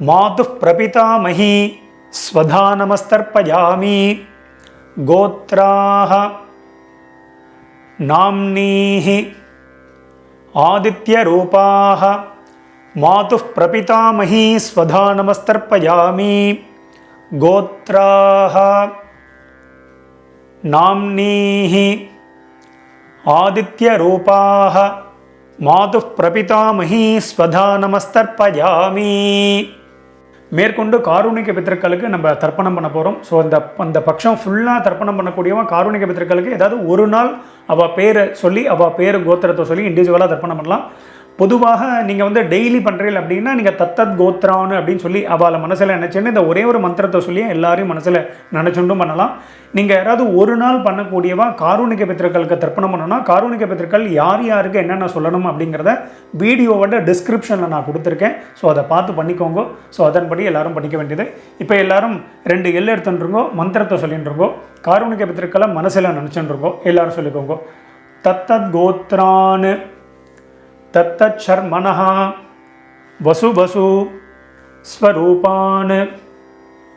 மாதுः பிரபிதாமஹி ஸ்வதானமஸ்தர்ப்பயாமி கோத்ராஹ நாம்னீஹி ஆதித்யரூபாஹ மாதுः பிரபிதாமஹி ஸ்வதா நமஸ்தர்ப்பயாமி. கோத்ராஹ நாம்னீஹி ஆதித்யரூபாஹ மாதுः பிரபிதாமஹி ஸ்வதா நமஸ்தர்ப்பயாமி. மேற்கொண்டு காருணிக பித்திருக்களுக்கு நம்ம தர்ப்பணம் பண்ண போகிறோம். ஸோ அந்த பட்சம் ஃபுல்லாக தர்ப்பணம் பண்ணக்கூடியவன் காருணிக பித்திருக்களுக்கு ஏதாவது ஒரு நாள் அவள் பேரை சொல்லி அவள் பேர் கோத்திரத்தை சொல்லி இண்டிவிஜுவலாக தர்ப்பணம் பண்ணலாம். பொதுவாக நீங்கள் டெய்லி பண்ணுறீங்க அப்படின்னா நீங்கள் தத்தத் கோத்ரான்னு அப்படின்னு சொல்லி அவளை மனசில் நினச்சின்னு இந்த ஒரே ஒரு மந்திரத்தை சொல்லி எல்லாரையும் மனசில் நினச்சுண்டும் பண்ணலாம். நீங்கள் யாராவது ஒரு நாள் பண்ணக்கூடியவா காருணிக பித்திருக்களுக்கு தர்ப்பணம் பண்ணணும்னா காருணிக பித்திருக்கள் யார் யாருக்கு என்னென்ன சொல்லணும் அப்படிங்கிறத வீடியோவோட டிஸ்கிரிப்ஷனில் நான் கொடுத்துருக்கேன். ஸோ அதை பார்த்து பண்ணிக்கோங்க. ஸோ அதன்படி எல்லாரும் பண்ணிக்க வேண்டியது. இப்போ எல்லாரும் 2 எல் எடுத்துட்டுருங்கோ, மந்திரத்தை சொல்லிட்டுருங்கோ, காருணிக பித்திருக்களை மனசில் நினச்சுட்டுருங்கோ. எல்லாரும் சொல்லிக்கோங்க. தத்தத் கோத்ரான்னு தத்தத் சர்மணஹ வசு வசு ஸ்வரூபான்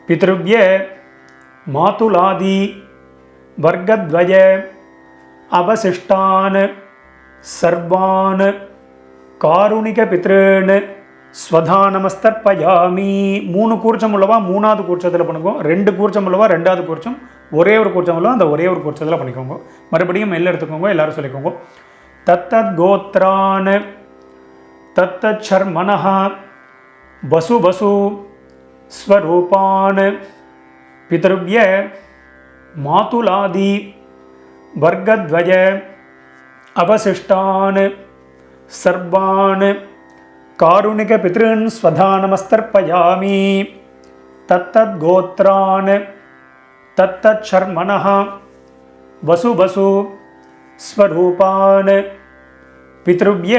பித்ருவ்ய மாதுலாதி வர்க்கத்வய அவசிஷ்டான் சர்வான் காருணிக பித்ருன் ஸ்வதா நமஸ்தர்ப்பயாமி. 3 கூர்ச்சம் உள்ளவா 3வது கூர்ச்சத்தில் பண்ணுங்க. 2 கூர்ச்சம் உள்ளவா 2வது கூர்ச்சம், ஒரே ஒரு கூர்ச்சம் உள்ளவா அந்த ஒரே ஒரு கூர்ச்சத்தில் பண்ணிக்கோங்க. மறுபடியும் எல்லாம் எடுத்துக்கோங்க. எல்லாரும் சொல்லிக்கோங்க. தத்தத் கோத்ரான் தத்தத் சர்மணஹ வசு வசு ஸ்வரூபான் பித்ருவ்ய மாதுலாதி வர்க்கத்வய அவசிஷ்டான் சர்வான் காருணிக பித்ருன் ஸ்வதா நமஸ்தர்ப்பயாமி. தத்தத் கோத்ரான் தத்தத் சர்மணஹ வசு வசு ஸ்வரூபான் பித்ருவ்ய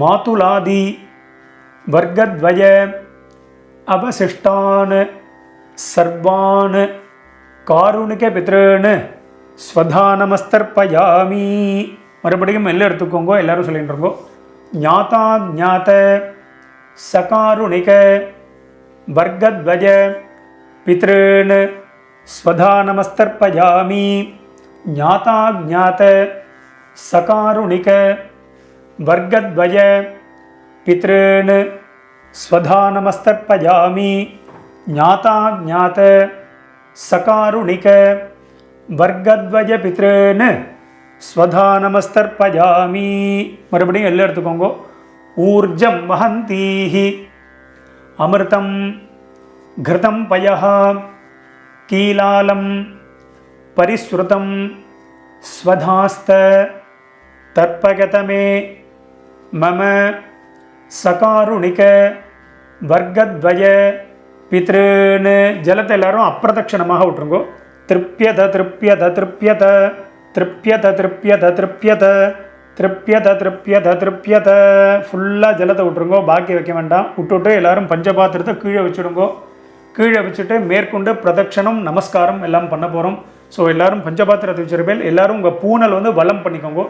மாதுலாதி வர்க்கத்வய அவசிஷ்டான் சர்வான் காருணிக பித்ருன் ஸ்வதா நமஸ்தர்ப்பயாமி. மறுபடியும் எல்லாம் எடுத்துக்கோங்க. எல்லாரும் சொல்லிட்டுருங்கோ. ஞாதா ஞாத சகாருணிக வர்க்கத்வய பித்ருன் ஸ்வதா நமஸ்தர்ப்பயாமி. ஞாதா ஞாத சகாருணிக வர்க்கத்வய பித்ருன் ஸ்வதா நமஸ்தர்ப்பயாமி. ஞாதா ஞாத சகாருணிக வர்க்கத்வய பித்ருன் ஸ்வதா நமஸ்தர்ப்பயாமி. மறுபடியும் எல்லாம் எடுத்துக்கோங்க. ஊர்ஜம் வஹந்தீஹி அமிர்தம் கிருதம் பயஹ கீலாலம் பரிஸ்ருதம் ஸ்வதாஸ்த தர்ப்பகதமே மம சகாருணிக வர்க்கத்வய பித்ருன். ஜலத்தை எல்லாரும் அப்பிரதட்சணமாக விட்டுருங்கோ. திருப்யத திருப்யத திருப்யத திருப்யத திருப்யத திருப்யத திருப்யத திருப்யத திருப்யத. ஃபுல்லாக ஜலத்தை விட்டுருங்கோ. பாக்கி வைக்க வேண்டாம். விட்டுவிட்டு எல்லாரும் பஞ்சபாத்திரத்தை கீழே வச்சுடுங்கோ. கீழே வச்சுட்டு மேற்கொண்டு பிரதட்சணம் நமஸ்காரம் எல்லாம் பண்ண போகிறோம். ஸோ எல்லோரும் பஞ்சபாத்திரத்தை வச்சிருப்பேன். எல்லோரும் உங்கள் பூனல் வலம் பண்ணிக்கோங்க.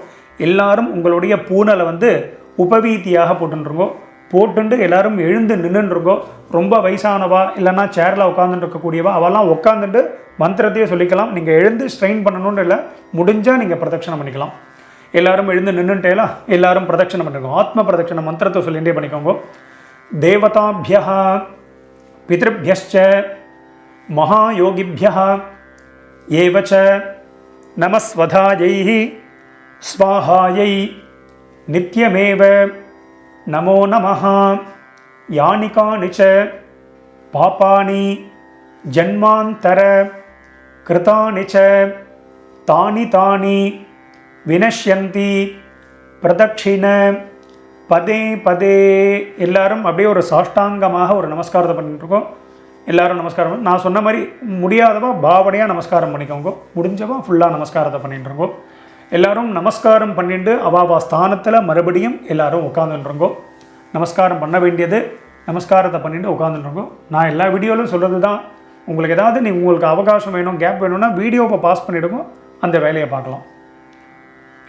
எல்லாரும் உங்களுடைய பூனலை உபவீதியாக போட்டுருங்கோ. போட்டுண்டு எல்லாரும் எழுந்து நின்றுருங்கோ. ரொம்ப வயசானவா இல்லைன்னா சேரில் உட்காந்துட்டு இருக்கக்கூடியவா அவெல்லாம் உட்காந்துட்டு மந்திரத்தையே சொல்லிக்கலாம். நீங்கள் எழுந்து ஸ்ட்ரெயின் பண்ணணும்னு இல்லை, முடிஞ்சால் நீங்கள் பிரதட்சணம் பண்ணிக்கலாம். எல்லாரும் எழுந்து நின்றுட்டேலா எல்லாரும் பிரதட்சணம் பண்ணிக்கோங்க. ஆத்ம பிரதட்சண மந்திரத்தை சொல்லிகிட்டே பண்ணிக்கோங்க. தேவதாபிய பித்ருபியச்ச மகாயோகிபிய ஏவச்ச நமஸ்வதாயை ஸ்வாஹாயை நித்யமேவ நமோ நமஹ. யானி கானி ச பாபானி ஜன்மாந்தர கிருதானி ச தானி தானி வினஷ்யந்தி பிரதட்சிண பதே பதே. எல்லாரும் அப்படியே ஒரு சாஷ்டாங்கமாக ஒரு நமஸ்காரத்தை பண்ணிட்டுருக்கோம். எல்லாரும் நமஸ்காரம். நான் சொன்ன மாதிரி முடியாதவா பாவனையாக நமஸ்காரம் பண்ணிக்கோங்க. முடிஞ்சவா ஃபுல்லாக நமஸ்காரத்தை பண்ணிட்டுருங்கோ. எல்லாரும் நமஸ்காரம் பண்ணிட்டு அவாவா ஸ்தானத்தில் மறுபடியும் எல்லாரும் உட்காந்துருங்கோ. நமஸ்காரம் பண்ண வேண்டியது நமஸ்காரத்தை பண்ணிட்டு உட்காந்துருங்கோ. நான் எல்லா வீடியோவிலும் சொல்கிறது தான். உங்களுக்கு ஏதாவது உங்களுக்கு அவகாசம் வேணும், கேப் வேணும்னா வீடியோவை பாஸ் பண்ணிவிடுங்க, அந்த வேலையை பார்க்கலாம்.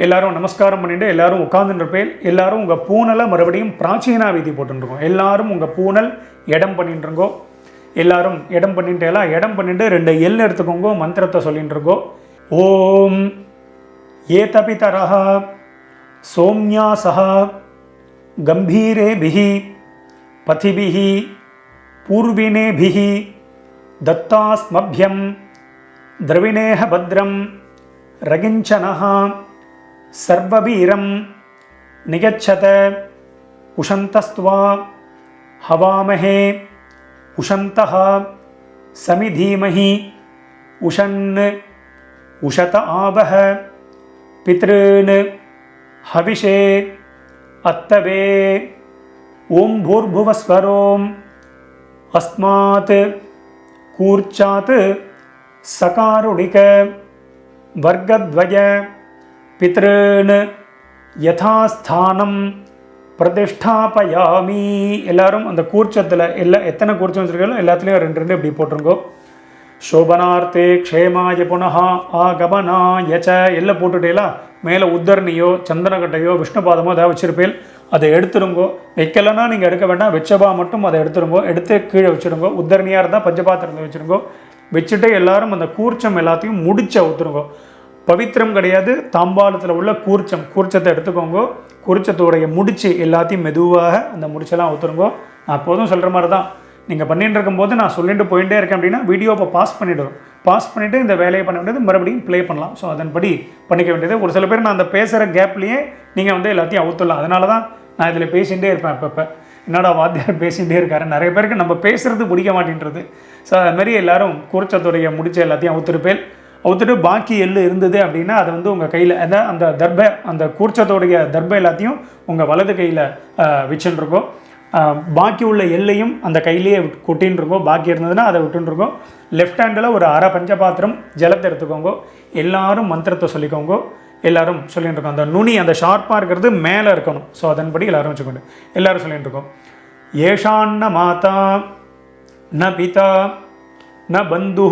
எல்லாரும் நமஸ்காரம் பண்ணிட்டு எல்லாரும் உட்காந்துருப்பேன். எல்லாரும் உங்கள் பூனலை மறுபடியும் பிராச்சீனா வீதி போட்டுருக்கோம். எல்லாரும் உங்கள் பூனல் இடம் பண்ணிட்டுருங்கோ. எல்லாரும் இடம் பண்ணிட்டேலாம், இடம் பண்ணிட்டு 2 எல் எடுத்துக்கோங்க, மந்திரத்தை சொல்லிட்டு இருக்கோ. ஓம் ஏதபிதரஹ சோம்யாசஹ கம்பீரேபிஹி பதிபிஹி பூர்வினேபிஹி தத்தாஸ்மப்யம் திரவிணேஹ பத்ரம் ரகிஞ்சனஹ சர்வவீரம் நிகச்சத உஷந்தஸ்த்வா ஹவாமஹே உஷந்தஹ சமிதீமஹி உஷன் உஷத ஆவஹ பித்ருன் ஹவிஷே அத்தவே. ஓம் பூர்புவஸ்வரோம் அஸ்மாத் கூர்ச்சாத் சகாருணிக வர்க்கத்வய பித்ருன் யதாஸ்தானம் பிரதிஷ்டாபயாமி. எல்லாரும் அந்த கூர்ச்சத்தில் எத்தனை கூர்ச்சம் வச்சுருக்கீங்களோ எல்லாத்துலேயும் 2 இப்படி போட்டிருங்கோ. சோபனார்த்தே க்ஷேமாய புனஹா ஆகமனாய ச எல்லாம் போட்டுட்டேலா. மேலே உத்தரணியோ சந்தனக்கட்டையோ விஷ்ணுபாதமோ ஏதாவது வச்சுருப்பேன், அதை எடுத்துருங்கோ. வைக்கலைன்னா நீங்கள் எடுக்க வேண்டாம், வச்சபா மட்டும் அதை எடுத்துருங்கோ. எடுத்து கீழே வச்சுருங்கோ. உத்தரணியாக இருந்தால் பஞ்சபாத்திரத்தை வச்சுருங்கோ. வச்சுட்டு எல்லாரும் அந்த கூர்ச்சம் எல்லாத்தையும் முடிச்சு ஊற்றுருங்கோ. பவித்திரம் கிடையாது, தாம்பாளத்தில் உள்ள கூர்ச்சத்தை எடுத்துக்கோங்க. கூர்ச்சத்தோடைய முடிச்சு எல்லாத்தையும் மெதுவாக அந்த முடிச்செல்லாம் ஊற்றுருங்கோ. நான் எப்போதும் சொல்கிற மாதிரி தான், நீங்கள் பண்ணிட்டு இருக்கும்போது நான் சொல்லிட்டு போயிட்டே இருக்கேன் அப்படின்னா வீடியோவை பாஸ் பண்ணிவிடுவோம். பாஸ் பண்ணிவிட்டு இந்த வேலையை பண்ண வேண்டியது மறுபடியும் ப்ளே பண்ணலாம். ஸோ அதன்படி பண்ணிக்க வேண்டியது. ஒரு சில பேர் நான் அந்த பேசுகிற கேப்லேயே நீங்கள் வந்து எல்லாத்தையும் அவுத்துடலாம். அதனால தான் நான் இதில் பேசிகிட்டே இருப்பேன். அப்பப்போ என்னடா வாத்தியார் பேசிகிட்டே இருக்காரு. நிறைய பேருக்கு நம்ம பேசுகிறது பிடிக்க மாட்டேன்றது. ஸோ அதுமாரி எல்லோரும் கூர்ச்சத்துடைய முடிச்ச எல்லாத்தையும் அவுத்துருப்பேன். அவுத்துட்டு பாக்கி எள்ளு இருந்தது அப்படின்னா அதை வந்து உங்கள் கையில் அந்த தர்பை, அந்த கூர்ச்சத்தோடைய தர்பை எல்லாத்தையும் உங்கள் வலது கையில் வச்சுருக்கோம். பாக்கி உள்ள எல்லையும் அந்த கையிலேயே கொட்டின்னு இருக்கோம். பாக்கி இருந்ததுன்னா அதை விட்டுருக்கோம். லெஃப்ட் ஹேண்டில் ஒரு அரை பஞ்சபாத்திரம் ஜலத்தை எடுத்துக்கோங்க. எல்லாரும் மந்திரத்தை சொல்லிக்கோங்க. எல்லாரும் சொல்லிட்டு இருக்கோம். அந்த நுனி அந்த ஷார்ப்பாக இருக்கிறது மேலே இருக்கணும். ஸோ அதன்படி எல்லாரும் வச்சுக்கோங்க. எல்லாரும் சொல்லிட்டு இருக்கோம். ஏஷான்ன மாதா ந பிதா ந பந்து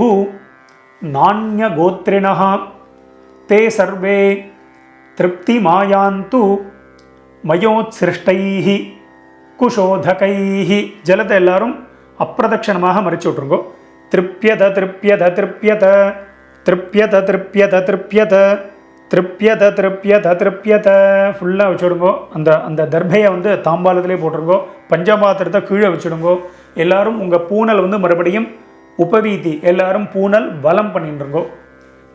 நானிய கோத்ரிணஹ தே சர்வே திருப்தி மாயாந்து மயோத்சிருஷ்டைஹி குஷோதகைஹி. ஜலத்தை எல்லாரும் அப்பிரதட்சணமாக மறிச்சு விட்ருங்கோ. திருப்யத திருப்யத திருப்யத திருப்யத திருப்யத திருப்யத திருப்யத திருப்யத திருப்யத ஃபுல்லாக வச்சுடுங்கோ. அந்த தர்பையை வந்து தாம்பாளத்திலே போட்டுருங்கோ. பஞ்சபாத்திரத்தை கீழே வச்சுடுங்கோ. எல்லாரும் உங்கள் பூனல் வந்து மறுபடியும் உபவீதி எல்லாரும் பூனல் வலம் பண்ணிட்டுருங்கோ.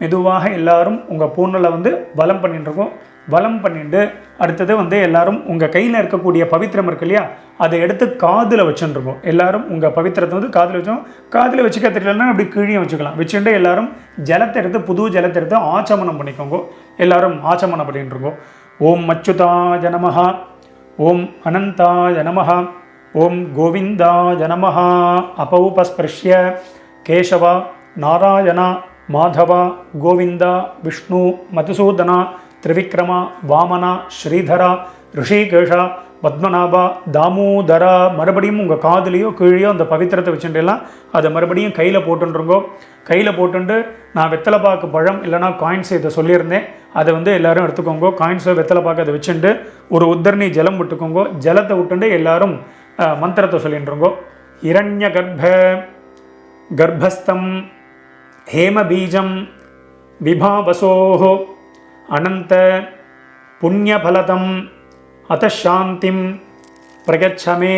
மெதுவாக எல்லாரும் உங்கள் பூனலை வந்து வலம் பண்ணிட்டுருக்கோம். வலம் பண்ணிட்டு அடுத்தது வந்து எல்லாரும் உங்கள் கையில் இருக்கக்கூடிய பவித்திரம் இருக்கு இல்லையா, அதை எடுத்து காதில் வச்சுருக்கோம். எல்லாரும் உங்கள் பவித்திரத்தை வந்து காதில் வச்சோம். காதில் வச்சுக்க தெரியலன்னா அப்படி கீழே வச்சுக்கலாம். வச்சுட்டு எல்லாரும் ஜலத்தை எடுத்து புது ஜலத்தை எடுத்து ஆச்சமனம் பண்ணிக்கோங்க. எல்லாரும் ஆச்சமனம் பண்ணிட்டு இருக்கோம். ஓம் அச்சுதாய நமஹ, ஓம் அனந்தாய நமஹ, ஓம் கோவிந்தாய நமஹ. அபௌபஸ்பிருஷ்ய கேசவ நாராயண மாதவ கோவிந்த விஷ்ணு மதுசூதன திரிவிக்ரம வாமன ஸ்ரீதர ரிஷிகேஷ பத்மநாபா தாமோதரா. மறுபடியும் உங்கள் காதுலேயோ கீழேயோ அந்த பவித்திரத்தை வச்சுட்டுலாம் அதை மறுபடியும் கையில் போட்டுருங்கோ. கையில் போட்டுட்டு நான் வெத்தலைப்பாக்கு பழம் இல்லைனா காயின்ஸ் இதை சொல்லியிருந்தேன், அதை வந்து எல்லோரும் எடுத்துக்கோங்க. காயின்ஸோ வெத்தலைப்பாக்கு அதை வச்சுட்டு ஒரு உத்தரணி ஜலம் விட்டுக்கோங்க. ஜலத்தை விட்டுட்டு எல்லாரும் மந்திரத்தை சொல்லிட்டுருங்கோ. இரண்ய கர்ப்பஸ்தம் ஹேமபீஜம் விபாவசோஹோ அனந்த புண்ணியபலதம் அத்தசாந்திம் பிரகச்சமே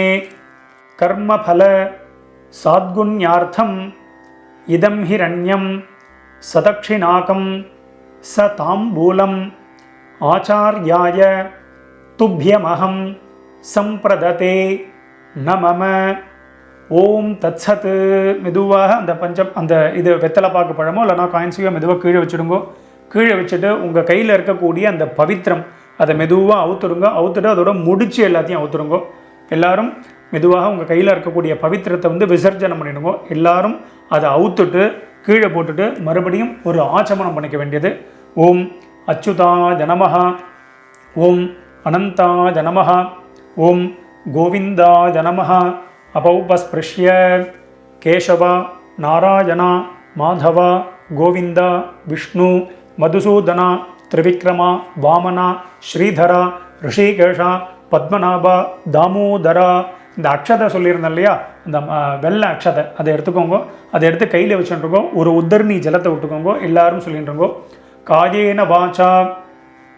கர்மபல சாத்குண்யார்த்தம் இதம் ஹிரண்யம் சதக்ஷிணாகம் ச தாம்பூலம் ஆச்சார்யாய துப்யமஹம் சம்பிரததே நமம. ஓம் தத்சத். மெதுவாக அந்த இது வெத்தலைப்பாக்கு பழமோ இல்லைனா காயின்ஸையோ மெதுவாக கீழே வச்சுடுங்கோ. கீழே வச்சுட்டு உங்கள் கையில் இருக்கக்கூடிய அந்த பவித்திரம் அதை மெதுவாக அவுத்துடுங்க. அவுத்துட்டு அதோட முடிச்சு எல்லாத்தையும் அவுத்துடுங்கோ. எல்லாரும் மெதுவாக உங்கள் கையில் இருக்கக்கூடிய பவித்திரத்தை வந்து விசர்ஜனம் பண்ணிடுங்க. எல்லாரும் அதை அவுத்துட்டு கீழே போட்டுட்டு மறுபடியும் ஒரு ஆச்சமனம் பண்ணிக்க வேண்டியது. ஓம் அச்சுதாய நமஹ, ஓம் அனந்தாய நமஹ, ஓம் கோவிந்தாய நமஹ. அபௌபஸ்பிருஷ்ய கேசவ நாராயண மாதவ கோவிந்த விஷ்ணு மதுசூதன திரிவிக்ரம வாமன ஸ்ரீதர ரிஷிகேஷ பத்மநாப தாமோதர இந்த அக்ஷதை சொல்லியிருந்தேன் இல்லையா, இந்த வெள்ளை அக்ஷதை அதை எடுத்துக்கோங்க. அதை எடுத்து கையில் வச்சுட்டுருக்கோ. ஒரு உத்தரணி ஜலத்தை விட்டுக்கோங்க. எல்லாரும் சொல்லிட்டுருங்கோ, காயேன வாச்சா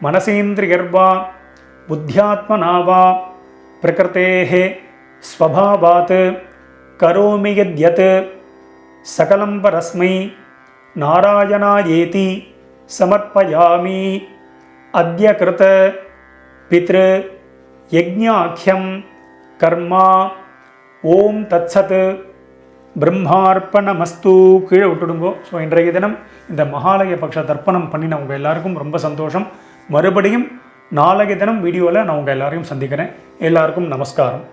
மனசேந்திரியர்வா புத்தியாத்மனாவா பிரகிருதேஹே ஸ்வபாவாத் கரோமி யத்யத் சகலம் பரஸ்மை நாராயணாயேதி சமர்ப்பயாமி அத்ய கிருத பித்ரு யஜ்ஞாக்யம் கர்மா ஓம் தத்சத் பிரம்மார்ப்பணமஸ்து. கீழே விட்டுடுங்கோ. ஸோ இன்றைய தினம் இந்த மகாலய பக்ஷ தர்ப்பணம் பண்ணின உங்கள் எல்லாருக்கும் ரொம்ப சந்தோஷம். மறுபடியும் நாளைய தினம் வீடியோவில் நான் உங்கள் எல்லாரையும் சந்திக்கிறேன். எல்லாருக்கும் நமஸ்காரம்.